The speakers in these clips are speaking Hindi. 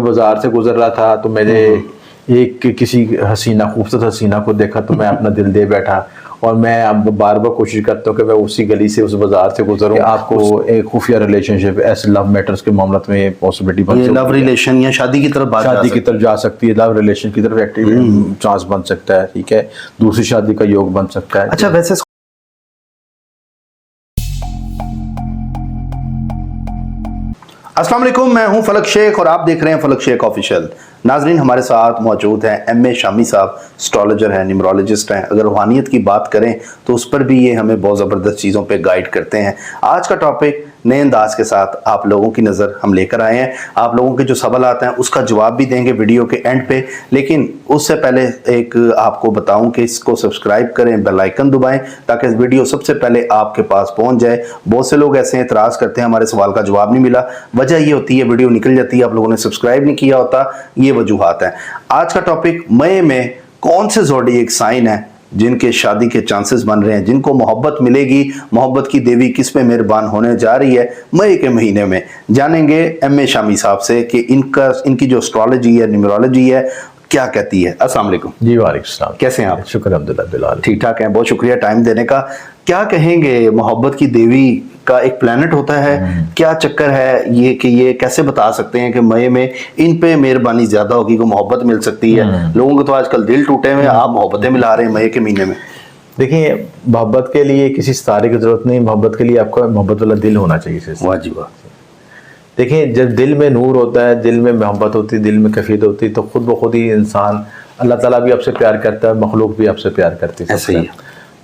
बाजार से गुजर रहा था तो मैंने एक किसी खूबसूरत हसीना को देखा तो मैं अपना दिल दे बैठा, और मैं अब बार बार कोशिश करता हूँ कि मैं उसी गली से उस बाजार से गुजरूँ। आपको एक खुफिया रिलेशनशिप ऐसे लव मैटर्स के मामले में पॉसिबिलिटी बन सकती है, लव रिलेशन या शादी की तरफ शादी की तरफ जा सकती है, लव रिलेशन की तरफ एक्टिव चांस बन सकता है, ठीक है, दूसरी शादी का योग बन सकता है। अच्छा, वैसे अस्सलाम वालेकुम, मैं हूं फलक शेख और आप देख रहे हैं फलक शेख ऑफिशियल। नाजरीन, हमारे साथ मौजूद हैं एम.ए. शामी साहब, एस्ट्रोलॉजर हैं, न्यूमरोलॉजिस्ट हैं। अगर रूहानियत की बात करें तो उस पर भी ये हमें बहुत ज़बरदस्त चीज़ों पे गाइड करते हैं। आज का टॉपिक नए अंदाज के साथ आप लोगों की नज़र हम लेकर आए हैं। आप लोगों के जो सवाल आते हैं उसका जवाब भी देंगे वीडियो के एंड पे, लेकिन उससे पहले एक आपको बताऊं कि इसको सब्सक्राइब करें, बेल आइकन दबाएं ताकि वीडियो सबसे पहले आपके पास पहुंच जाए। बहुत से लोग ऐसे एतराज करते हैं हमारे सवाल का जवाब नहीं मिला, वजह ये होती है वीडियो निकल जाती है, आप लोगों ने सब्सक्राइब नहीं किया होता, ये वजूहात है। आज का टॉपिक मई में कौन से ज़ोडिएक साइन है जिनके शादी के चांसेस बन रहे हैं, जिनको मोहब्बत मिलेगी, मोहब्बत की देवी किस पे मेहरबान होने जा रही है मई के महीने में। जानेंगे एम.ए. शामी साहब से कि इनकी जो एस्ट्रोलॉजी है, न्यूमरोलॉजी है, क्या कहती है। अस्सलाम वालेकुम जी, वालेकुम सलाम। कैसे हैं आप? शुक्र अल्हम्दुलिल्लाह, ठीक ठाक हैं, बहुत शुक्रिया टाइम देने का। क्या कहेंगे, मोहब्बत की देवी का एक प्लेनेट होता है, क्या चक्कर है ये कि ये कैसे बता सकते हैं कि मई में इन पे मेहरबानी ज्यादा होगी, को मोहब्बत मिल सकती है? लोगों को तो आजकल दिल टूटे हुए, आप मोहब्बतें मिला रहे हैं मई के महीने में। देखिए, मोहब्बत के लिए किसी सितारे की जरूरत नहीं, मोहब्बत के लिए आपका मोहब्बत वाला दिल होना चाहिए। वाजिब। देखिए, जब दिल में नूर होता है, दिल में मोहब्बत होती है, दिल में कफीद होती है, तो खुद ब खुद ही इंसान, अल्लाह ताला भी आपसे प्यार करता है, मखलूक भी आपसे प्यार करती है। ऐसे ही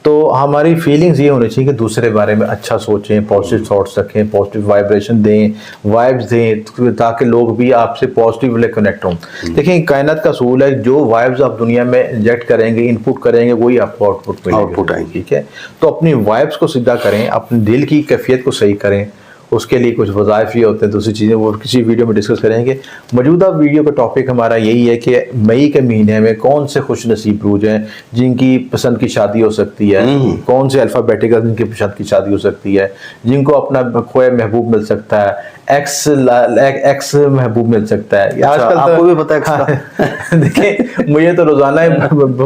तो हमारी फीलिंग्स ये होनी चाहिए कि दूसरे बारे में अच्छा सोचें, पॉजिटिव थॉट्स रखें, पॉजिटिव वाइब्रेशन दें, वाइब्स दें, ताकि लोग भी आपसे पॉजिटिवली कनेक्ट हों। देखिए, कायनात का असूल है, जो वाइब्स आप दुनिया में इंजेक्ट करेंगे, इनपुट करेंगे, वही आपको आउटपुट मिलेगा, ठीक है। तो अपनी वाइब्स को सीधा करें, अपने दिल की कैफियत को सही करें। उसके लिए कुछ वज़ाइफ होते हैं, दूसरी चीज़ें वो किसी वीडियो में डिस्कस करेंगे। मौजूदा वीडियो का टॉपिक हमारा यही है कि मई के महीने में कौन से खुश नसीब रूज हैं जिनकी पसंद की शादी हो सकती है, कौन से अल्फ़ाबेटिकल जिनकी पसंद की शादी हो सकती है, जिनको अपना खोया महबूब मिल सकता है, एक्स महबूब मिल सकता है। आजकल आपको भी पता है देखिए, मुझे तो रोजाना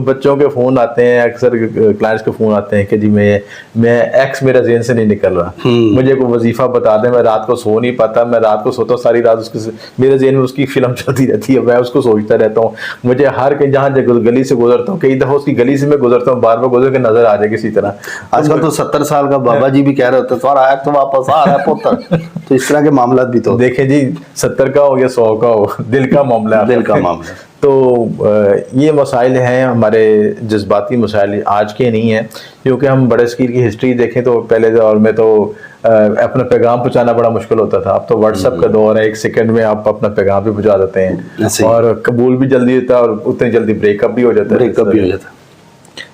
बच्चों के फोन आते हैं, अक्सर क्लाइंट्स के फोन आते हैं कि जी मैं एक्स मेरा ज़हन से नहीं निकल रहा, मुझे कोई वजीफा बता दें, मैं रात को सो नहीं पाता, मैं रात को सोता हूँ, सारी रात उसकी मेरे ज़हन में उसकी फिल्म चलती रहती है, मैं उसको सोचता रहता हूँ। मुझे हर कहीं जहाँ गली से गुजरता हूँ, कई दफ़ा उसकी गली से मैं गुजरता हूँ, बार बार गुजर के नजर आ जाए किसी तरह। आजकल तो 70 साल का बाबा जी भी कह रहे होते हैं तो वापस आ रहा है पुत्र। तो इस तरह के मामला भी तो देखें जी, 70 का हो या 100 का हो, दिल का मामला है, दिल का मामला। तो ये मसाइल हैं हमारे, जज्बाती मसाइल आज के नहीं हैं, क्योंकि हम बड़े स्कीर की हिस्ट्री देखें तो पहले दौर में तो अपना पैगाम पहुंचाना बड़ा मुश्किल होता था। अब तो व्हाट्सएप का दौर है, 1 सेकंड में आप अपना पैगाम भी पहुंचा देते हैं, और कबूल भी जल्दी होता है, और उतनी जल्दी ब्रेकअप भी हो जाता है।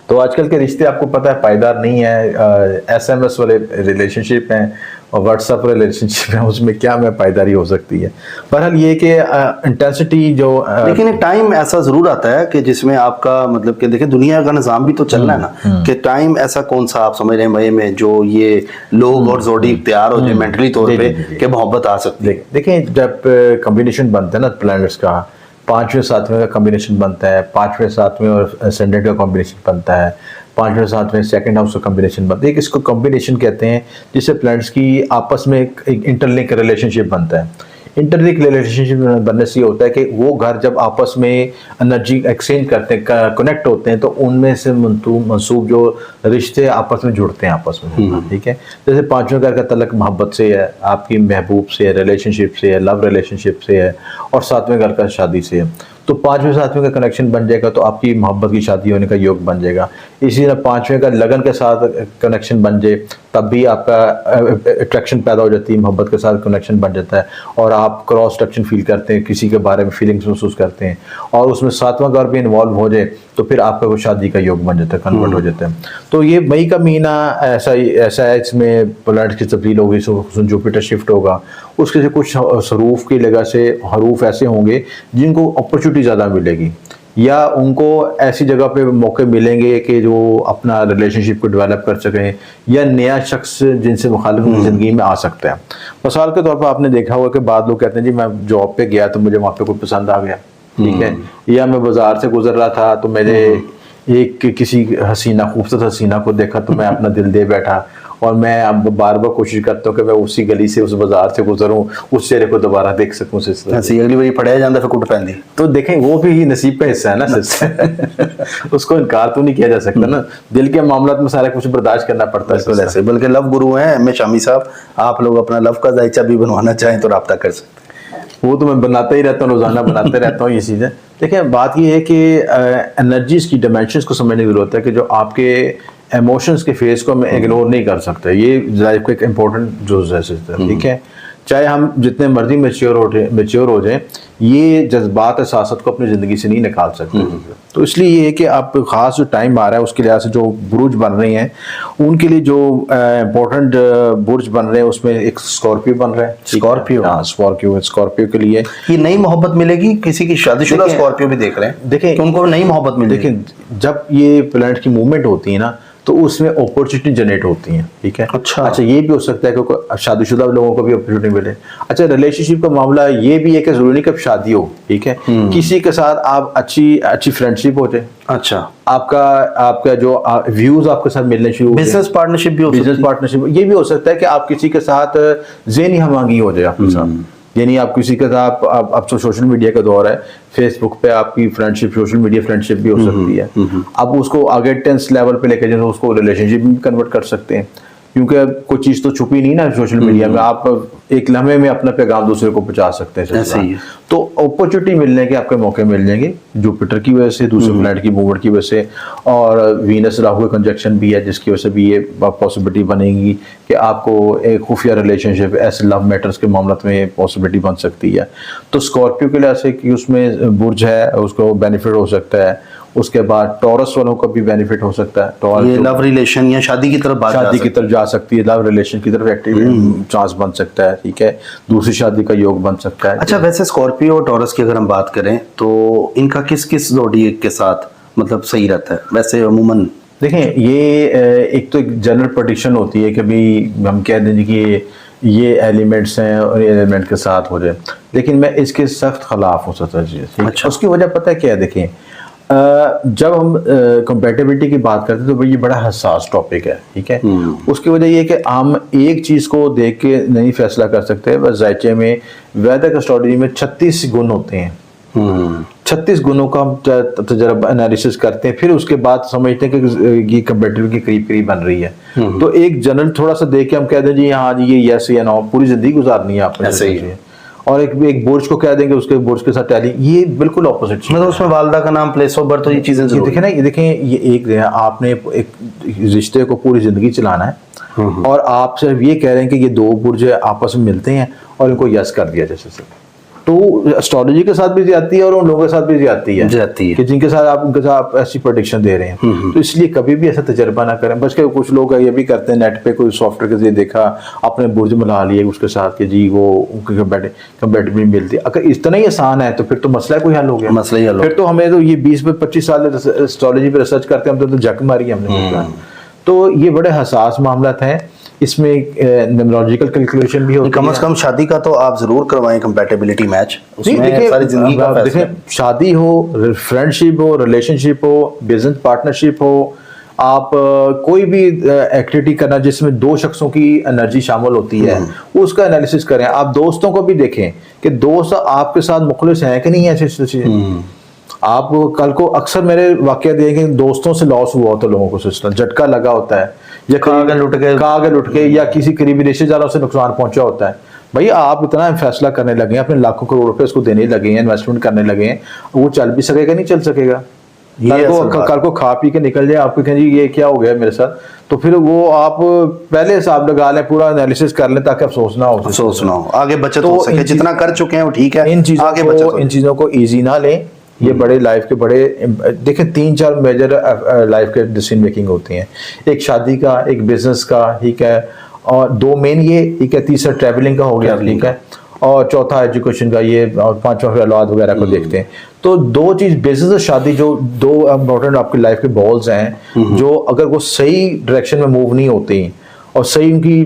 तो आजकल के रिश्ते आपको पता है पायदार नहीं है, SMS वाले रिलेशनशिप हैं और व्हाट्सएप रिलेशनशिप है, उसमें क्या में पायदारी हो सकती है। बहरहाल ये कि इंटेंसिटी जो लेकिन एक टाइम ऐसा जरूर आता है कि जिसमें आपका मतलब कि देखिए, दुनिया का निज़ाम भी तो चलना है ना, कि टाइम ऐसा कौन सा आप समझ रहे हैं मई में जो ये लोग और जोड़ी तैयार हो जाए मेंटली तौर पे कि मोहब्बत आ सकती है। देखिए, जब कॉम्बिनेशन बनता है ना प्लैनेट्स का, 5वें 7वें का कॉम्बिनेशन बनता है, 5वें 7वें और असेंडेंट का कॉम्बिनेशन बनता है, 5वें 7वें सेकंड हाउस का कॉम्बिनेशन बनता है। एक इसको कॉम्बिनेशन कहते हैं, जिससे प्लैनेट्स की आपस में एक इंटरलिंक रिलेशनशिप बनता है। इंटरलिंक रिलेशनशिप बनने से ये होता है कि वो घर जब आपस में एनर्जी एक्सचेंज करते हैं, कनेक्ट होते हैं, तो उनमें से मंसूब जो रिश्ते आपस में जुड़ते हैं आपस में, ठीक है। जैसे 5वें घर का तल्लक मोहब्बत से है, आपकी महबूब से है, रिलेशनशिप से है, लव रिलेशनशिप से है, और 7वें घर का शादी से है। तो 5वें 7वें का कनेक्शन बन जाएगा तो आपकी मोहब्बत की शादी होने का योग बन जाएगा। इसी तरह 5वें का लगन के साथ कनेक्शन बन जाए तब भी आपका अट्रैक्शन पैदा हो जाती है, मोहब्बत के साथ कनेक्शन बन जाता है, और आप क्रॉस अट्रैक्शन फील करते हैं, किसी के बारे में फीलिंग्स महसूस करते हैं, और उसमें 7वां घर भी इन्वॉल्व हो जाए तो फिर आपका वो शादी का योग बन जाता है, कन्वर्ट हो जाता है। तो ये मई का महीना ऐसा है, इसमें प्लैनेट्स की तब्दील होगी, जुपिटर शिफ्ट होगा, उसके से कुछ हरूफ की लगा से हरूफ ऐसे होंगे जिनको अपॉर्चुनिटी ज़्यादा मिलेगी। या उनको ऐसी जगह पे मौके मिलेंगे कि जो अपना रिलेशनशिप को डेवलप कर सकें, या नया शख्स जिनसे मुखालिफ उनकी ज़िंदगी में आ सकता है। मिसाल के तौर पर आपने देखा होगा कि बाद लोग कहते हैं जी मैं जॉब पे गया तो मुझे वहाँ पे कोई पसंद आ गया, ठीक है, या मैं बाजार से गुजर रहा था तो मेरे एक किसी हसीना खूबसूरत हसीना को देखा तो मैं अपना दिल दे बैठा, और मैं अब बार बार कोशिश करता हूँ कि मैं उसी गली से उस बाजार से गुजरूँ, उस चेहरे को दोबारा देख सकूँ सिलसिले। ऐसी अगली बार पढ़ाया जाता फिर कुट पैंदी। तो देखें वो भी नसीब का हिस्सा है ना सिलसिले उसको इनकार तो नहीं किया जा सकता ना, दिल के मामलात में सारा कुछ बर्दाश्त करना पड़ता है। बिल्कुल ऐसे, बल्कि लव गुरु हैं एम ए शामी साहब, आप लोग अपना लव का जायचा भी बनवाना चाहें तो रब्ता कर सकते हैं। वो तो मैं बनाता ही रहता हूँ, रोजाना बनाते रहता हूँ ये चीज़ें। देखिए बात ये है कि एनर्जीज की डायमेंशंस को समझने की जरूरत है कि जो आपके इमोशंस के फेस को हम इग्नोर नहीं कर सकते, ये लाइफ का एक इम्पोर्टेंट जुज़ है सिस्टम, ठीक है। चाहे हम जितने मर्जी मेच्योर हो जाएं, ये जज्बात एहसास को अपनी ज़िंदगी से नहीं निकाल सकते। तो इसलिए ये है कि आप ख़ास जो टाइम आ रहा है उसके लिहाज से जो बुरुज बन रहे हैं उनके लिए जो इम्पोर्टेंट बुर्ज बन रहे हैं उसमें एक स्कॉर्पियो बन रहा है। स्कॉर्पियो? हाँ स्कॉर्पियो के लिए ये नई मोहब्बत मिलेगी, किसी की शादीशुदा स्कॉर्पियो भी देख रहे हैं, देखिए कि उनको नई मोहब्बत मिलेगी। देखिए जब ये प्लैनेट की मूवमेंट होती है ना तो उसमें अपॉर्चुनिटी जनरेट होती हैं, ठीक है। अच्छा ये भी हो सकता है कि शादीशुदा लोगों को भी अपॉर्चुनिटी मिले। अच्छा रिलेशनशिप का मामला ये भी है कि जरूरी नहीं कि शादी हो, ठीक है, किसी के साथ आप अच्छी फ्रेंडशिप हो जाए, अच्छा आपका जो व्यूज आपके साथ मिलने शुरू हो, बिजनेस पार्टनरशिप भी हो, बिजनेस पार्टनरशिप ये भी हो सकता है कि आप किसी के साथ ज़हनी हमआहंगी हो जाए आपके साथ, यानी आप किसी के साथ अब तो सोशल मीडिया का दौर है, फेसबुक पे आपकी फ्रेंडशिप सोशल मीडिया फ्रेंडशिप भी हो सकती है। आप उसको आगे 10th लेवल पे लेके जाए तो उसको रिलेशनशिप में कन्वर्ट कर सकते हैं, क्योंकि कोई चीज़ तो छुपी नहीं ना सोशल मीडिया में, आप एक लम्हे में अपना पैगाम दूसरे को पहुंचा सकते हैं। ऐसे ही है। तो अपॉर्चुनिटी मिलने के आपके मौके मिल जाएंगे जुपिटर की वजह से, दूसरे प्लैनेट की मूवमेंट की वजह से, और वीनस राहु का कंजक्शन भी है जिसकी वजह से भी ये पॉसिबिलिटी बनेगी कि आपको एक खुफिया रिलेशनशिप ऐसे लव मैटर्स के मामले में पॉसिबिलिटी बन सकती है। तो स्कॉर्पियो के लिहाज से कि उसमें बुर्ज है उसको बेनिफिट हो सकता है। उसके बाद टॉरस वालों को भी बेनिफिट हो सकता है, ये लव रिलेशन या शादी की तरफ शादी की तरफ जा सकती है, लव रिलेशन की तरफ एक्टिव चांस बन सकता है, ठीक है, दूसरी शादी का योग बन सकता है। अच्छा वैसे स्कॉर्पियो और टॉरस की अगर हम बात करें तो इनका किस किस ज़ोडिएक के साथ मतलब सही रहता है वैसे अमूमन? देखें ये एक तो एक जनरल प्रेडिक्शन होती है कि भाई हम कह दें कि ये एलिमेंट्स हैं और ये एलिमेंट के साथ हो जाए, लेकिन मैं इसके सख्त खिलाफ हूँ सच चीज़। अच्छा। उसकी वजह पता है क्या है? देखें जब हम कंपैटिबिलिटी की बात करते हैं तो भाई ये बड़ा हसास टॉपिक है, ठीक है। उसकी वजह ये है कि हम एक चीज़ को देख के नहीं फैसला कर सकते। बस जायचे में वैदिक एस्ट्रोलॉजी में 36 गुण होते हैं, 36 गुणों का हम तजर्बा एनालिसिस करते हैं, फिर उसके बाद समझते हैं कि ये कंपैटिबिलिटी के करीब करीब बन रही है। तो एक जनरल थोड़ा सा देख के हम कह दें जी हाँ जी ये यस या नो, पूरी जिंदगी गुजारनी है आपने ऐसे ही। और एक बुर्ज को कह देंगे उसके बुर्ज के साथ टैली, ये बिल्कुल ऑपोजिट। मतलब उसमें वालदा का नाम, प्लेस ऑफ बर्थ, तो ये चीजें ये देखें ना, ये देखें ये एक आपने एक रिश्ते को पूरी जिंदगी चलाना है और आप सिर्फ ये कह रहे हैं कि ये दो बुर्ज आपस में मिलते हैं और इनको यस कर दिया जैसे से। तो एस्ट्रोलॉजी के साथ भी ज्यादती है और उन लोगों के साथ भी ज्यादती है कि जिनके साथ आप उनके साथ ऐसी प्रेडिक्शन दे रहे हैं। तो इसलिए कभी भी ऐसा तजर्बा ना करें। बस के कुछ लोग ये भी करते हैं, नेट पे कोई सॉफ्टवेयर के जरिए देखा, अपने बुर्ज मिला लिए उसके साथ कि जी वो उनकी कंपैटिबिलिटी मिलती है। अगर इतना ही आसान है तो फिर तो मसला कोई हल हो गया, मसला ही हल। फिर तो हमें तो ये 20-25 साल एस्ट्रोलॉजी पे रिसर्च करते हैं, हम तो जक मारी हमने। तो ये बड़े हसास मामला हैं, इसमें न्यूमरोलॉजिकल कैलकुलेशन भी होती है। कम से कम शादी का तो आप जरूर करवाएं कंपैटिबिलिटी मैच, उसमें सारी जिंदगी का फैसला। शादी हो, फ्रेंडशिप हो, रिलेशनशिप हो, बिजनेस पार्टनरशिप हो, आप कोई भी एक्टिविटी करना जिसमें दो शख्सों की एनर्जी शामिल होती है उसका एनालिसिस करें। आप दोस्तों को भी देखें कि दोस्त आपके साथ मुखलिस हैं कि नहीं है ऐसी चीजें। आप कल को अक्सर मेरे वाकया देखेंगे दोस्तों से लॉस हुआ होता है, लोगों को सिस्टम झटका लगा होता है या कागज लुट के या किसी करीबी रिश्तेदारों से नुकसान पहुंचा होता है। भाई आप इतना फैसला करने लगे हैं, अपने लाखों करोड़ रुपए उसको देने लगे हैं, इन्वेस्टमेंट करने लगे हैं, वो चल भी सकेगा नहीं चल सकेगा। कल को खा पी के निकल जाए, आपको कहें जी ये क्या हो गया मेरे साथ, तो फिर वो आप पहले हिसाब लगा लें, पूरा एनालिसिस कर लें ताकि अफसोस ना हो, आगे बचत हो सके। जितना कर चुके हैं वो ठीक है, इन चीजों को ईजी ना लें। ये बड़े लाइफ के बड़े देखें 3-4 मेजर लाइफ के डिसीजन मेकिंग होती हैं, एक शादी का, एक बिजनेस का, ठीक है, और 2 मेन ये, ठीक है, तीसरा ट्रैवलिंग का हो गया, ठीक है, और चौथा एजुकेशन का ये, और पांचवा फिर औलाद वगैरह को देखते हैं। तो दो चीज, बिजनेस और शादी, जो दो इम्पोर्टेंट आपकी लाइफ के बॉल्स हैं, जो अगर वो सही डायरेक्शन में मूव नहीं होती और सही उनकी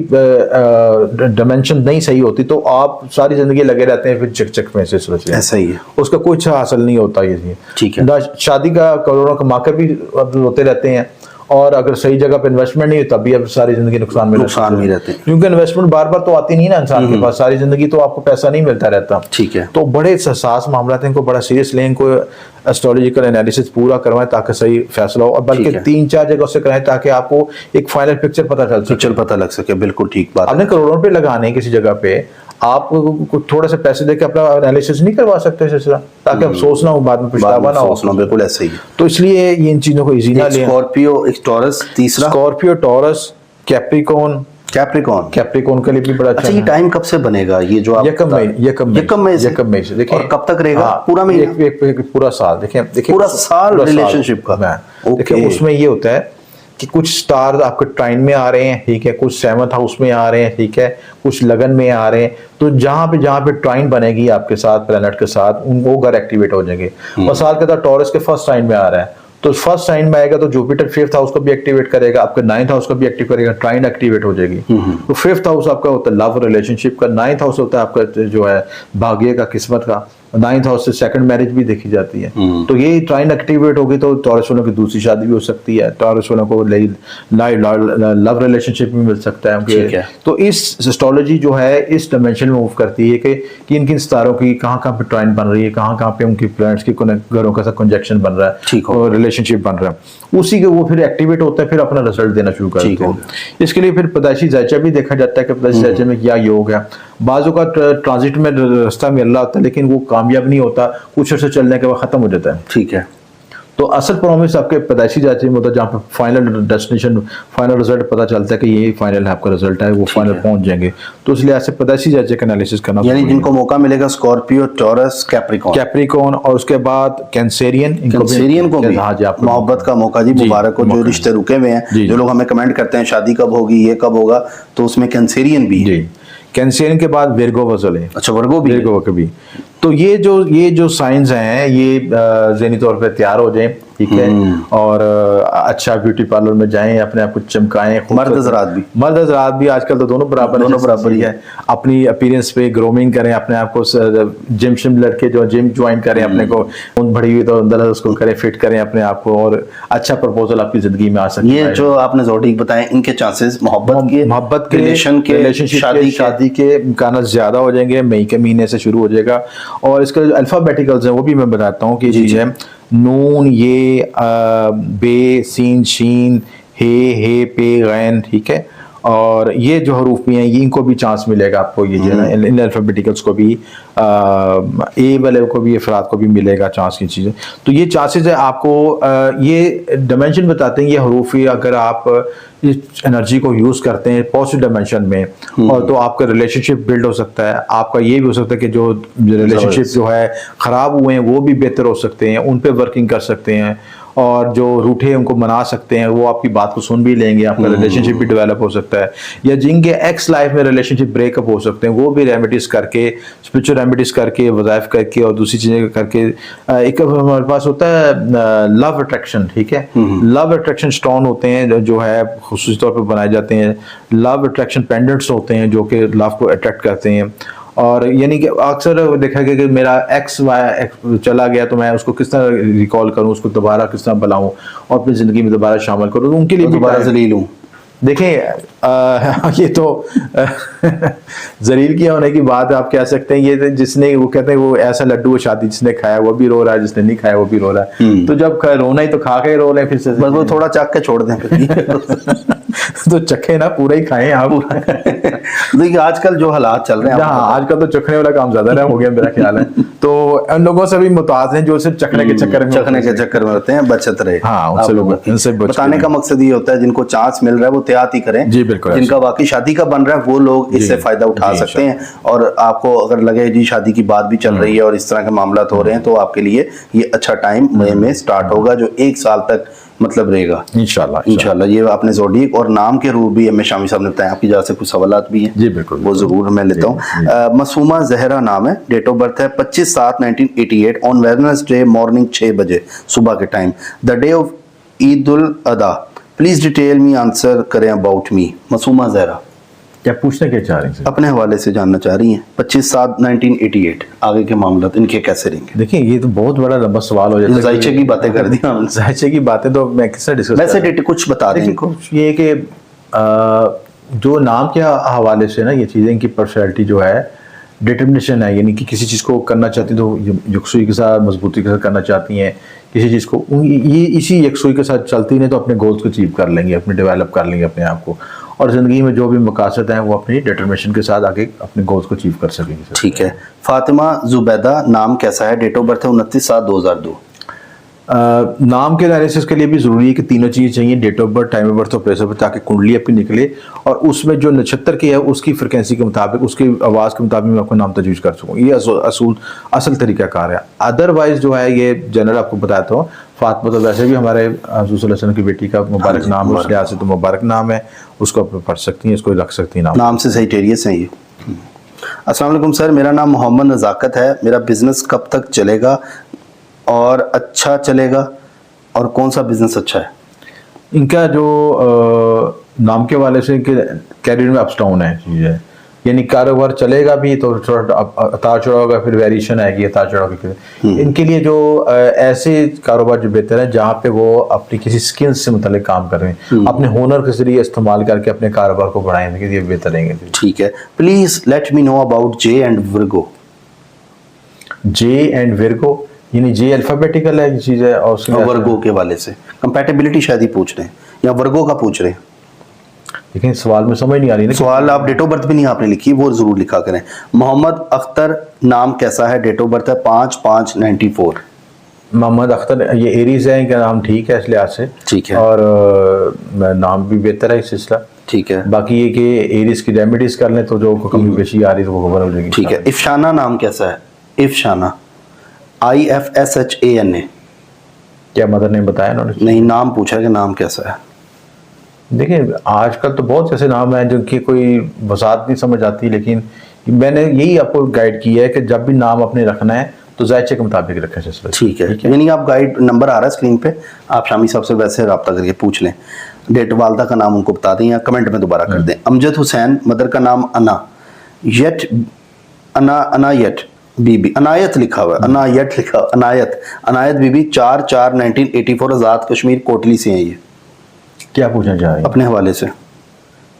डायमेंशन नहीं सही होती, तो आप सारी जिंदगी लगे रहते हैं फिर चक में से सोच रहे हैं। ऐसा ही है। उसका कुछ हासिल नहीं होता ये। ठीक है। शादी का करोड़ों कमाकर भी होते रहते हैं, और अगर सही जगह पे इन्वेस्टमेंट नहीं हो तब भी अब सारी जिंदगी नुकसान में रहते हैं, क्योंकि इन्वेस्टमेंट बार बार तो आती नहीं ना इंसान के पास, सारी जिंदगी तो आपको पैसा नहीं मिलता रहता। ठीक है। तो बड़े हसास मामला थे, इनको बड़ा सीरियस लें, इनको एस्ट्रोलॉजिकल एनालिसिस पूरा करवाएं ताकि सही फैसला हो, और बल्कि 3-4 जगह से कराएं ताकि आपको एक फाइनल पिक्चर पता लग सके। बिल्कुल ठीक बात। आपने करोड़ों रुपए लगाने किसी जगह पे, आप थोड़े से पैसे देके अपना एनालिसिस नहीं करवा सकते सिलसिला, ताकि आप सोचना हो बाद में पछतावा ना हो। बिल्कुल ऐसे ही। तो इसलिए ये इन चीजों को इजी ना लें। स्कॉर्पियो, एक टॉरस, तीसरा स्कॉर्पियो, टॉरस, कैप्रिकॉर्न के लिए भी बड़ा अच्छा। ये टाइम कब से बनेगा ये जो आप? यकम मई से देखिए। और कब तक रहेगा? पूरा महीना, एक पूरा साल। देखिए पूरा साल रिलेशनशिप का। देखिए उसमें ये होता है कि कुछ स्टार आपके ट्राइन में आ रहे हैं, ठीक है, कुछ 7th हाउस में आ रहे हैं, ठीक है, कुछ लगन में आ रहे हैं। तो जहां पे ट्राइन बनेगी आपके साथ प्लैनेट के साथ, वो घर एक्टिवेट हो जाएंगे। और साल के बाद टॉरस के फर्स्ट साइन में आ रहा है, तो फर्स्ट साइन में आएगा तो जुपिटर 5th हाउस को भी एक्टिवेट करेगा, आपके 9th हाउस को भी एक्टिव करेगा, ट्राइन एक्टिवेट हो जाएगी। तो 5th हाउस आपका होता है लव रिलेशनशिप का, 9th हाउस होता है आपका जो है भाग्य का, किस्मत का। 9th हाउस से सेकंड मैरिज भी देखी जाती है। तो ये ट्राइन एक्टिवेट होगी तो टॉरस वालों की दूसरी शादी भी हो सकती है, टॉरस वालों को लव रिलेशनशिप भी मिल सकता है। तो इस एस्ट्रोलॉजी जो है इस डायमेंशन में मूव करती है कि किन किन सितारों की कहाँ पे ट्राइन बन रही है, कहाँ पे उनकी प्लैनेट्स की घरों का कंजक्शन बन रहा है और रिलेशनशिप बन रहा है, उसी के वो फिर एक्टिवेट होता है, फिर अपना रिजल्ट देना शुरू करते हैं। इसके लिए फिर पैदाइशी जायचा भी देखा जाता है कि पैदाइशी जायचे में क्या योग है। बाजू का ट्रांजिट में रास्ता मिल रहा होता है लेकिन वो कामयाब नहीं होता, कुछ अर्से चलने के बाद खत्म हो जाता है। ठीक है। तो असल प्रॉमिस आपके पैदाइशी जायचे में होता है, जहाँ पे फाइनल डेस्टिनेशन, फाइनल रिजल्ट पता चलता है कि ये फाइनल है आपका रिजल्ट है, वो फाइनल पहुंच जाएंगे। तो इसलिए ऐसे पैदाइशी जायचे का एनालिसिस करना, यानी जिनको मौका मिलेगा स्कॉर्पियो, टॉरस, कैप्रिकॉर्न और उसके बाद कैंसेरियन को भी मोहब्बत का मौका जी, मुबारक हो। जो रिश्ते रुके हुए हैं, जो लोग हमें कमेंट करते हैं शादी कब होगी, ये कब होगा, तो उसमें कैंसेरियन भी है। कैंसेरियन के बाद विर्गो वजल है। अच्छा, वर्गो भी। तो ये जो साइंस हैं ये ज़हनी तौर पे तैयार हो जाएं, ठीक है, और अच्छा ब्यूटी पार्लर में जाएं, अपने आप को चमकाएं। मर्द हज़रात भी आजकल तो दोनों बराबर ही है। अपनी अपीयरेंस पे ग्रूमिंग करें, अपने आप को जिम लड़के जो जिम ज्वाइन करें, अपने को ऊन भरी हुई तो अंदर उसको करें, फिट करें अपने आप को, और अच्छा प्रपोजल आपकी जिंदगी में आ सकता है। ये जो आपने ज़ोडिक बताया, इनके चांसेस मोहब्बत के रिलेशनशिप शादी के इम्कान ज्यादा हो जाएंगे। मई के महीने से शुरू हो जाएगा। और इसके जो अल्फाबेटिकल्स हैं वो भी मैं बताता हूँ कि जी है नून, ये, बे, सीन, शीन, हे, पे, गैन, ठीक है। और ये जो हरूफ भी हैं ये इनको भी चांस मिलेगा आपको, ये जो है ना इन अल्फाबेटिकल्स को भी, ए वाले को भी, अफराद को भी मिलेगा चांस की चीज़ें। तो ये चांसेस है आपको, ये डायमेंशन बताते हैं ये हरूफ ही, अगर आप इस एनर्जी को यूज़ करते हैं पॉजिटिव डायमेंशन में, और तो आपका रिलेशनशिप बिल्ड हो सकता है। आपका ये भी हो सकता है कि जो रिलेशनशिप जो है ख़राब हुए हैं वो भी बेहतर हो सकते हैं, उन पे वर्किंग कर सकते हैं, और जो रूठे हैं उनको मना सकते हैं, वो आपकी बात को सुन भी लेंगे, आपका रिलेशनशिप भी डेवलप हो सकता है। या जिनके एक्स लाइफ में रिलेशनशिप ब्रेकअप हो सकते हैं, वो भी रेमेडीज करके, स्पिरिचुअल रेमेडीज करके, वज़ाइफ करके और दूसरी चीज़ें करके, एक हमारे पास होता है लव अट्रैक्शन, ठीक है। लव अट्रैक्शन स्टोन होते हैं जो है खुसूसी तौर पर बनाए जाते हैं। लव अट्रैक्शन पेंडेंट्स होते हैं जो कि लव को अट्रैक्ट करते हैं। और यानी कि अक्सर देखा गया कि मेरा एक्स चला गया तो मैं उसको किस तरह रिकॉल करूं, उसको दोबारा किस तरह बुलाऊं और अपनी ज़िंदगी में दोबारा शामिल करूं, तो उनके लिए दोबारा जलील हूं। देखें ये तो जलील किया होने की बात आप कह सकते हैं। ये जिसने, वो कहते हैं वो ऐसा लड्डू है शादी, जिसने खाया वो भी रो रहा है, जिसने नहीं खाया वो भी रो रहा है। तो जब रोना ही तो खा के रो रहे हैं, फिर से बस वो थोड़ा चख के छोड़ दें तो चखे ना, पूरा ही खाएं आप। देखिए आजकल जो हालात चल रहे हैं, हाँ आजकल तो चखने वाला काम ज्यादा हो गया मेरा ख्याल है। तो उन लोगों से भी मुताज हैं जो सिर्फ चखने के चक्कर में होते हैं, बचत रहे। हाँ, उनसे बताने का मकसद ये होता है जिनको चांस मिल रहा है वो त्यात ही करें। जी बिल्कुल। जिनका वाकई शादी का बन रहा है वो लोग इससे फायदा उठा सकते हैं। और आपको अगर लगे जी शादी की बात भी चल रही है और इस तरह के मामला हो रहे हैं, तो आपके लिए ये अच्छा टाइम मई में स्टार्ट होगा, जो 1 साल तक मतलब रहेगा इंशाल्लाह इंशाल्लाह। ये आपने ज़ोडिएक और नाम के रूप भी एम ए शामी साहब ने बताया, आपकी जगह से कुछ सवालात भी हैं जी बिल्कुल, वो ज़रूर मैं लेता हूँ। मासूमा जहरा नाम है, डेट ऑफ बर्थ है 25/7/1988 ऑन वेडनेसडे मॉर्निंग 6 बजे सुबह के time, the day of Eid ul Adha. Please detail me answer करें अबाउट मी। मासूमा जहरा क्या पूछना क्या चाह रही हैं? अपने हवाले से जानना चाह रही हैं। 25/7/1988 आगे के मामला इनके कैसे रहेंगे? देखिए ये तो बहुत बड़ा लंबा सवाल हो जाता है। जायचे की बातें कर दी हमने। जायचे की बातें तो मैं किससे डिस्कस वैसे डेट कुछ बता दें इनको। ये कि जो नाम के हवाले से ना ये चीज़ें, इनकी पर्सनैलिटी जो है डिटर्मिनेशन है, यानी कि किसी चीज़ को करना चाहती तो यकसुई के साथ मजबूती के साथ करना चाहती हैं, किसी चीज़ को ये इसी यकसुई के साथ चलती नहीं तो अपने गोल्स को अचीव कर लेंगे, अपने डेवलप कर लेंगे अपने आप को, और ज़िंदगी में जो भी मकासद हैं वो अपनी डिटर्मिनेशन के साथ आगे अपने गोल्स को अचीव कर सकेंगे। ठीक है। फातिमा जुबैदा नाम कैसा है? डेट ऑफ बर्थ है 29/7/2002। नाम के एनालिसिस के लिए भी ज़रूरी है कि तीनों चीज़ें चाहिए, date of birth, time of birth और प्लेस ऑफ बर्थ, ताकि कुंडली आपकी निकले और उसमें जो नक्षत्र की है उसकी फ्रिक्वेंसी के मुताबिक, उसकी आवाज़ के मुताबिक मैं आपको नाम तजवीज़ कर सकूँ। ये असल तरीक़ाकार है। अदरवाइज़ जो है ये जनरल आपको बताता हूँ, फातिमा तो वैसे भी हमारे हज़रत सल्लल्लाहु अलैहि वसल्लम की बेटी का मुबारक नाम है, उस लिहाज से तो मुबारक नाम है, उसको आप पढ़ सकती हैं, इसको रख सकती हैं नाम से सही टेरियस हैं ये। अस्सलाम वालेकुम सर, मेरा नाम मोहम्मद नज़ाकत है। मेरा बिजनेस कब तक चलेगा और अच्छा चलेगा, और कौन सा बिजनेस अच्छा है? इनका जो नाम के वाले से इनके कैरियर में अप्स डाउन है चीज़ें, यानी कारोबार चलेगा भी तो थोड़ा उतार चढ़ाव होगा, फिर वेरिएशन आएगी उतार चढ़ाव की। इनके लिए जो ऐसे कारोबार जो बेहतर है जहाँ पे वो अपनी किसी स्किल्स से मुतल्लिक काम कर रहे हैं, अपने हुनर के जरिए इस्तेमाल करके अपने कारोबार को बढ़ाएंगे, ये बेहतर रहेंगे। ठीक है। Please let me know about J and Virgo. J and Virgo यानी जे अल्फाबेटिकल है चीज़ है, और वर्गो के वाले से कंपैटिबिलिटी शायद ही पूछ रहे हैं या वर्गो का पूछ रहे हैं। लेकिन सवाल में समझ नहीं आ रही ना, सवाल आप डेट ऑफ बर्थ भी नहीं आपने लिखी, वो जरूर लिखा करें। मोहम्मद अख्तर नाम कैसा है? डेट ऑफ बर्थ है 5/5/94। मोहम्मद अख्तर ये एरीज है, इनका नाम ठीक है इस लिहाज से, ठीक है, और नाम भी बेहतर है इस सिलसिला। ठीक है। बाकी ये कि एरीज की रेमेडीज कर लें तो जो कमी पेशी आ रही है तो वो कवर हो जाएगी। ठीक है। इफ्शाना नाम कैसा है? इफ्शाना IFSHANA। क्या मदर ने बताया उन्होंने? नहीं, नाम पूछा कि नाम कैसा है। देखिए आजकल तो बहुत ऐसे नाम हैं जिनकी कोई वसात नहीं समझ आती, लेकिन मैंने यही आपको गाइड किया है कि जब भी नाम अपने रखना है तो जायचे के मुताबिक रखें। ठीक है, यानी आप गाइड नंबर आ रहा है स्क्रीन पे, आप शामी साहब से वैसे रब्ता करके पूछ लें। डेट वालदा का नाम उनको बता दें या कमेंट में दोबारा कर दें। अमजद हुसैन, मदर का नाम अना यट, अनायत बीबी, अनायत लिखा हुआ है, अनायत लिखा, अनायत बीबी 4/4/1984 आज़ाद कश्मीर कोटली से हैं। ये क्या पूछना चाह रहे हैं अपने हवाले से?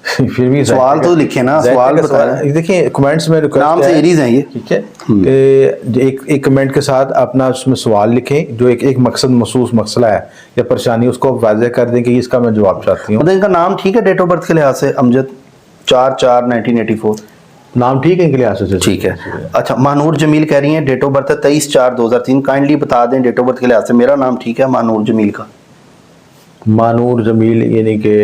फिर भी सवाल तो लिखे ना, सवाल बताएं। देखिए कमेंट्स में नाम से एरीज हैं ये, ठीक है, कि एक कमेंट के साथ अपना उसमें सवाल लिखें, जो एक मकसद महसूस मसला है या परेशानी, उसको वाज़ेह कर दें कि इसका मैं जवाब चाहती हूँ। मतलब इनका नाम ठीक है डेट ऑफ बर्थ के लिहाज से? अमजद 4/4/1984 नाम ठीक है इनके लिहाज से? ठीक है। अच्छा, मानूर जमील कह रही हैं डेट ऑफ बर्थ है 23/4/2003। काइंडली बता दें डेट ऑफ बर्थ के लिहाज से मेरा नाम ठीक है मानूर जमील का? मानूर जमील यानी कि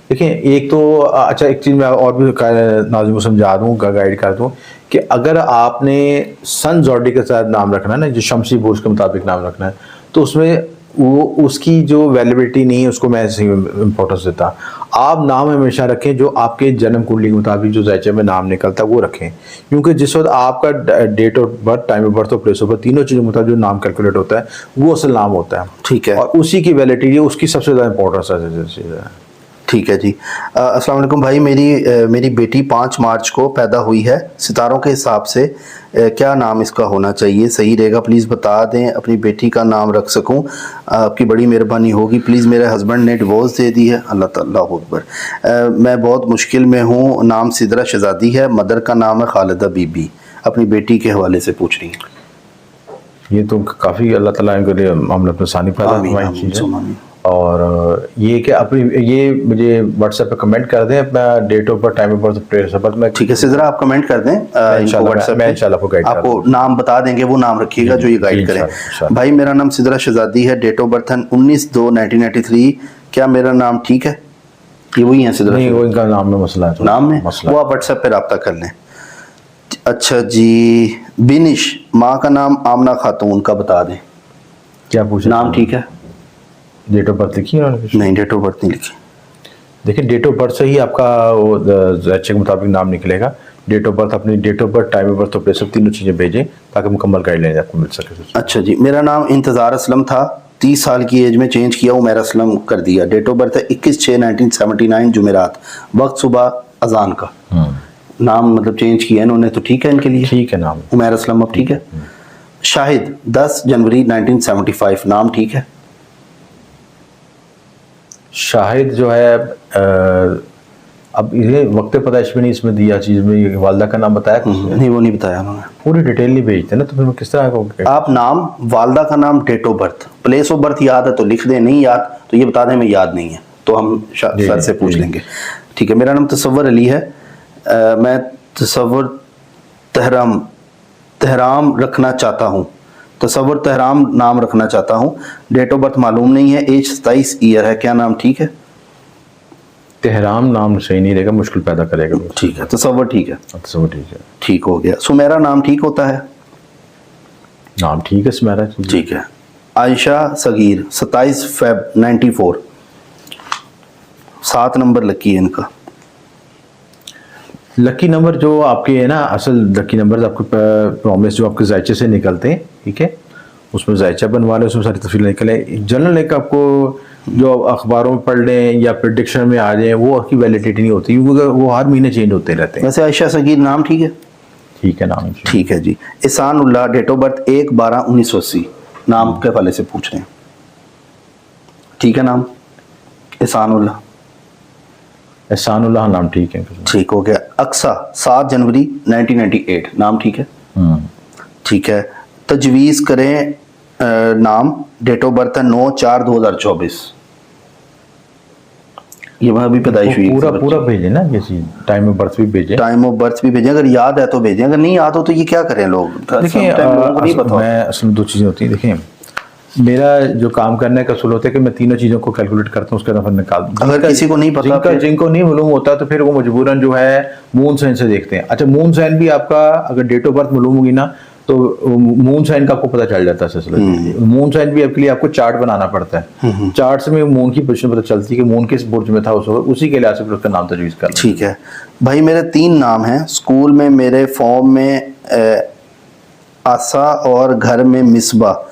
देखिए एक तो अच्छा एक चीज़ मैं और भी नाज़िम को समझा दूँ, गाइड कर दूँ कि अगर आपने सन जोडी के साथ नाम रखना है ना, जो शमसी बुर्ज के मुताबिक नाम रखना है, तो उसमें वो उसकी जो वैलिडिटी नहीं है उसको मैं ऐसे इम्पोर्टेंस देता। आप नाम हमेशा रखें जो आपके जन्म कुंडली के मुताबिक जो जायचे में नाम निकलता है वो रखें, क्योंकि जिस वक्त आपका date of birth, time of birth और प्लेस ऑफ बर्थ तीनों चीज़ों के मुताबिक जो नाम कैलकुलेट होता है वो असल नाम होता है। ठीक है, और उसी की वैलिडिटी उसकी सबसे ज़्यादा इंपॉर्टेंस है। ठीक है जी। अस्सलाम वालेकुम भाई, मेरी बेटी 5 मार्च को पैदा हुई है। सितारों के हिसाब से क्या नाम इसका होना चाहिए, सही रहेगा? प्लीज़ बता दें, अपनी बेटी का नाम रख सकूं, आपकी बड़ी मेहरबानी होगी। प्लीज़, मेरे हस्बैंड ने डिवोर्स दे दी है। अल्लाह ताला अकबर। मैं बहुत मुश्किल में हूँ। नाम सिदरा शहजादी है, मदर का नाम है खालिदा बीबी। अपनी बेटी के हवाले से पूछ रही हैं। ये तो काफ़ी अल्लाह ताला के लिए मामला में आसानी पैदा हुई चीज़। और ये कि अपनी ये मुझे व्हाट्सएप पे कमेंट कर दें अपना date of birth, time of birth, place of birth में। ठीक है सिदरा, आप कमेंट कर दें व्हाट्सएप पे, इंशाल्लाह आपको गाइड आपको नाम बता देंगे, वो नाम रखिएगा जो ये गाइड करें। भाई मेरा नाम सिदरा शहजादी है, डेट ऑफ बर्थ है 19/2/1993। क्या मेरा नाम ठीक है? ये वही है सिदरा? नहीं, वो इनका नाम में मसला है, नाम में मसला, वो आप व्हाट्सएप पे रब्ता कर लें। अच्छा जी, बिनिश, माँ का नाम आमना खातून का बता दें। क्या पूछे? नाम ठीक है? डेट ऑफ बर्थ लिखी है उन्होंने? नहीं, डेट ऑफ बर्थ नहीं लिखी। देखिए डेट ऑफ बर्थ से ही आपका वो जायचे के मुताबिक नाम निकलेगा। डेट ऑफ बर्थ, अपनी date of birth, time of birth और प्लेस ऑफ, तीनों चीज़ें भेजें ताकि मुकम्मल गाइडलाइन आपको मिल सके। अच्छा जी, मेरा नाम इंतज़ार असलम था, 30 साल की एज में चेंज किया, उमैर असलम कर दिया। डेट ऑफ बर्थ है 21/6/1979 जुमेरात, वक्त सुबह अजान का। नाम मतलब चेंज किया इन्होंने, तो ठीक है इनके लिए? ठीक है नाम। उमैर असलम अब ठीक है। शाहिद 10 जनवरी 1975, नाम ठीक है? शाहिद जो है अब ये वक्त पैदाइश में नहीं इसमें दिया चीज़ में, ये वालदा का नाम बताया कुछ? नहीं, वो नहीं बताया उन्होंने। पूरी डिटेल नहीं भेजते ना, तो फिर मैं किस तरह को? आप नाम, वालदा का नाम, date of birth, place of birth याद है तो लिख दें, नहीं याद तो ये बता दें मैं याद नहीं है, तो हम सर से पूछ लेंगे। ठीक है, मेरा नाम तसव्वुर अली है। मैं तसव्वुर तहराम रखना चाहता हूँ। तसव्वुर तहराम नाम रखना चाहता हूँ। डेट ऑफ बर्थ मालूम नहीं है, एज 27 ईयर है। क्या नाम ठीक है? तेहराम नाम सही नहीं रहेगा, मुश्किल पैदा करेगा। ठीक है, तसव्वुर ठीक है। तसव्वुर ठीक है, ठीक हो गया। सुमेरा नाम ठीक होता है? नाम ठीक है सुमेरा। ठीक है। Ayesha Sagir 27 Feb 94, 7 number lucky है इनका। लकी नंबर जो आपके है ना, असल लकी नंबर आपके प्रॉमिस जो आपके जायचे से निकलते हैं, ठीक है, उसमें जायचा बनवा लें, उसमें सारी तफसील निकले। जनरल एक आपको जो अखबारों में पढ़ लें या प्रेडिक्शन में आ जाए, वो आपकी वैलिडिटी नहीं होती, क्योंकि वो हर महीने चेंज होते रहते हैं। वैसे आयशा सगीर नाम ठीक है? ठीक है नाम। ठीक है जी। एहसान उल्लाह, डेट ऑफ बर्थ 1/12/1980, नाम के हवाले से पूछ रहे हैं। ठीक है नाम? एहसान उल्लाह। एहसानुल्लाह नाम ठीक है। ठीक हो गया। अक्सा 7 जनवरी 1998, नाम ठीक है? ठीक है। तजवीज़ करें नाम, डेट ऑफ बर्थ है 9/4/2024, ये वहाँ भी पैदाइश हुई। पूरा भेजें ना, ये चीज टाइम ऑफ बर्थ भी भेजें। टाइम ऑफ बर्थ भी भेजें, अगर याद है तो भेजें, अगर नहीं याद हो तो ये क्या करें लोग? देखिए मैं असल 2 चीज़ें होती हैं। देखिए मेरा जो काम करने का असूल होता है कि मैं तीनों चीज़ों को कैलकुलेट करता हूँ, उसके नफर निकाल। अगर किसी को नहीं पता, जिनको नहीं मालूम होता तो फिर वो मजबूरन जो है मून साइन से देखते हैं। अच्छा, मून साइन भी आपका अगर डेट ऑफ बर्थ मालूम होगी ना, तो मून साइन का आपको पता चल जाता है सिलसिला। मून साइन भी आपके लिए आपको चार्ट बनाना पड़ता है। चार्ट से में मून की पोजीशन पता चलती है कि मून किस बुर्ज में था उसी के लिहाज से उसका नाम तजवीज़ कर। ठीक है भाई, मेरे 3 नाम हैं। स्कूल में मेरे फॉर्म में आसा और घर में मिसबा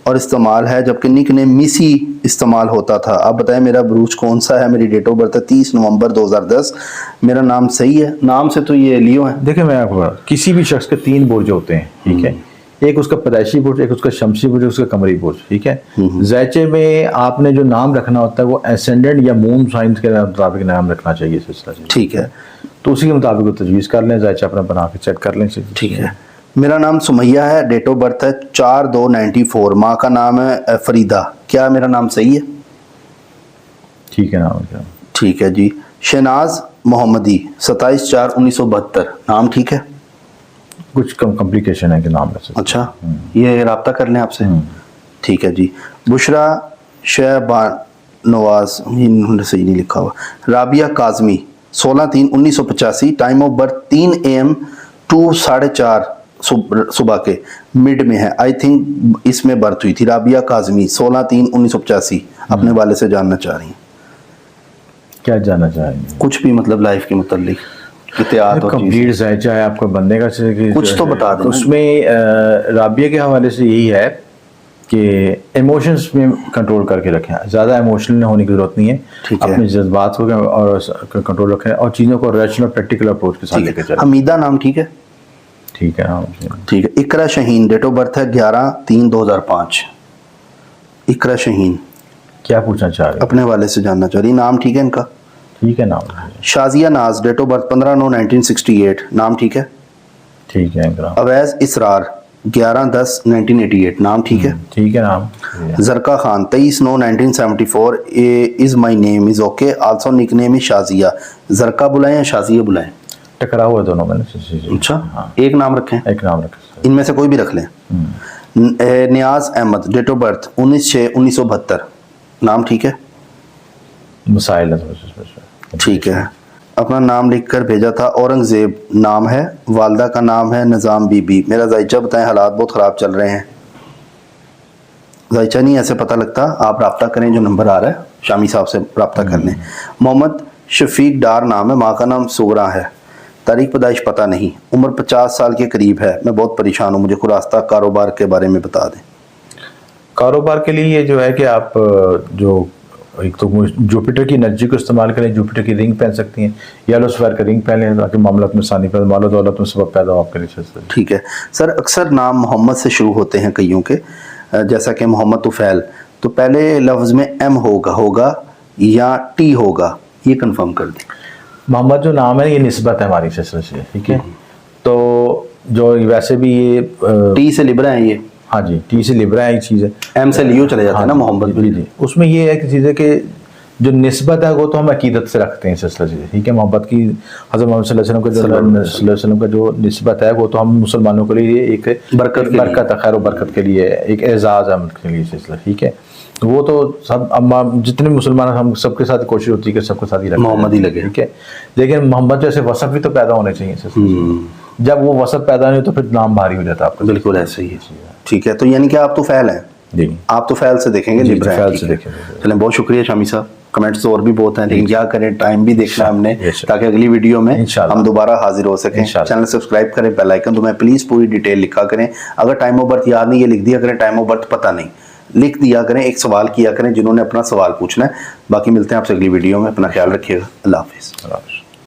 और इस्तेमाल है, जबकि निक नेम मिसी इस्तेमाल होता था। आप बताएं मेरा बुरूज कौन सा है? मेरी डेट ऑफ बर्थ है 30 नवंबर 2010। मेरा नाम सही है? नाम से तो ये लियो है। देखिए मैं आपको, किसी भी शख्स के 3 बुर्ज होते हैं, ठीक है, एक उसका पैदाइशी बुर्ज, एक उसका शमसी बुर्ज, उसका कमरी बुर्ज, ठीक है। जायचे में आपने जो नाम रखना होता है वो एसेंडेंट या मून साइंस के मुताबिक नाम रखना चाहिए सिलसिला। ठीक है, तो उसी के मुताबिक वो तजवीज़ कर लें, जायचा अपना बना के चेक कर लें। ठीक है। मेरा नाम सुमैया है, डेट ऑफ बर्थ है 4/2/94, माँ का नाम है फरीदा। क्या मेरा नाम सही है? ठीक है नाम क्या? ठीक है जी। शहनाज मोहम्मदी 27/4/1972, नाम ठीक है? कुछ कॉम्प्लिकेशन है कि नाम में से। अच्छा, ये रब्ता कर लें आपसे। ठीक है जी। बुशरा शहबान नवाज, इन्होंने सही नहीं लिखा हुआ। Rabia Kazmi 16/3/1985, time of birth 3 AM 2:30 सुबह के मिड में है। आई थिंक इसमें बर्थ हुई थी। राबिया काजमी 16/3/1985, अपने वाले से जानना चाह रही हैं। क्या जानना चाहेंगे? कुछ भी, मतलब लाइफ के मुतालिक कंप्लीट जायचा है आपका बनने का, कुछ तो बता दें। उसमें राबिया के हवाले से यही है कि इमोशंस में कंट्रोल करके रखें, ज़्यादा इमोशनल होने की ज़रूरत नहीं है। अपने जज्बात को और कंट्रोल रखें और चीज़ों को रैशनल प्रैक्टिकल अप्रोच के साथ लेकर चलें। हमीदा नाम ठीक है? ठीक है। ठीक है। इकरा शहीन, डेट ऑफ बर्थ है 11/3/2005। इकरा शहीन क्या पूछना चाह रहे? अपने वाले से जानना चाह रही। नाम ठीक है इनका? ठीक है नाम। शाजिया नाज, डेट ऑफ बर्थ 15/9/1968, नाम ठीक है? ठीक है। अवैज इसरार 11/10/1988, नाम ठीक है? ठीक है नाम। Zarka Khan 23/9/1974, is my name is okay, also nickname is Shazia. Zarka बुलाएं या शाजिया बुलाएं? टकरा हुआ दोनों में। अच्छा, एक नाम रखें? एक नाम रखें। इनमें से कोई भी रख लें। नियाज अहमद, डेट ऑफ बर्थ 19/6/1972, नाम ठीक है? मसाइल है। ठीक है। अपना नाम लिखकर भेजा था। औरंगजेब नाम है, वालदा का नाम है निज़ाम बीबी। मेरा जायचा बताएं, हालात बहुत ख़राब चल रहे हैं। जायचा नहीं ऐसे पता लगता। आप रब्ता करें, जो नंबर आ रहा है शामी साहब से रब्ता कर लें। मोहम्मद शफीक डार नाम है, माँ का नाम सुगरा है, तारीख पैदाइश पता नहीं, उम्र 50 साल के करीब है। मैं बहुत परेशान हूँ, मुझे कोई रास्ता कारोबार के बारे में बता दें। कारोबार के लिए ये जो है कि आप जो एक तो जुपिटर की एनर्जी को इस्तेमाल करें, जुपिटर की रिंग पहन सकती हैं, येलो सफेयर का रिंग पहन लें ताकि मामला में आसानी पैदा, मालो दौलत में सबब पैदा हो आपके लिए। ठीक है सर, अक्सर नाम मोहम्मद से शुरू होते हैं कईयों के, जैसा कि मोहम्मद तुफैल, तो पहले लफ्ज़ में एम होगा या टी होगा, ये कंफर्म कर दें। मोहम्मद जो नाम है ये निस्बत है हमारी सिलसिले से, ठीक है। तो जो वैसे भी ये टी से लिब्रा है ये, हाँ जी, टी से लिब्रा है, ये चीज़ है। एम से लियो चले जाता है ना हाँ, मोहम्मद। जी जी, उसमें ये है कि चीज़ है कि जो निस्बत है वो तो हम अकीदत से रखते हैं सिलसिले से, ठीक है। मोहब्बत की हज़रत मोहम्मद सल्लल्लाहु अलैहि वसल्लम का जो निस्बत है वो तो हम मुसलमानों के लिए एक बरकत है, खैर बरकत के लिए, एक एजाज़ है के लिए सिलसिला, ठीक है। वो तो सब अम्मा जितने मुसलमान हम सबके साथ कोशिश होती है कि सबके साथ ही रखें, मोहम्मद ही लगे, ठीक है। लेकिन मोहम्मद जैसे वसफ़ भी तो पैदा होने चाहिए, जब वो वसफ़ पैदा नहीं तो फिर नाम भारी हो जाता है आपका। बिल्कुल ऐसे ही है, ठीक है। तो यानी कि आप तो फैल हैं जी, आप तो फैल से देखेंगे, लिब्रा है, ठीक है। चलें, बहुत शुक्रिया शामी साहब। कमेंट्स तो और भी बहुत हैं, लेकिन क्या करें, टाइम भी देखना है हमने, ताकि अगली वीडियो में हम दोबारा हाजिर हो सकें। चैनल सब्सक्राइब करें, बेल आइकन तो मैं प्लीज़ पूरी डिटेल लिखा करें। अगर टाइम ऑफ बर्थ याद नहीं, ये लिख दिया करें, टाइम ऑफ बर्थ पता नहीं, लिख दिया करें, एक सवाल किया करें जिन्होंने अपना सवाल पूछना है। बाकी मिलते हैं आपसे अगली वीडियो में, अपना ख्याल रखिएगा। अल्लाह हाफिज़।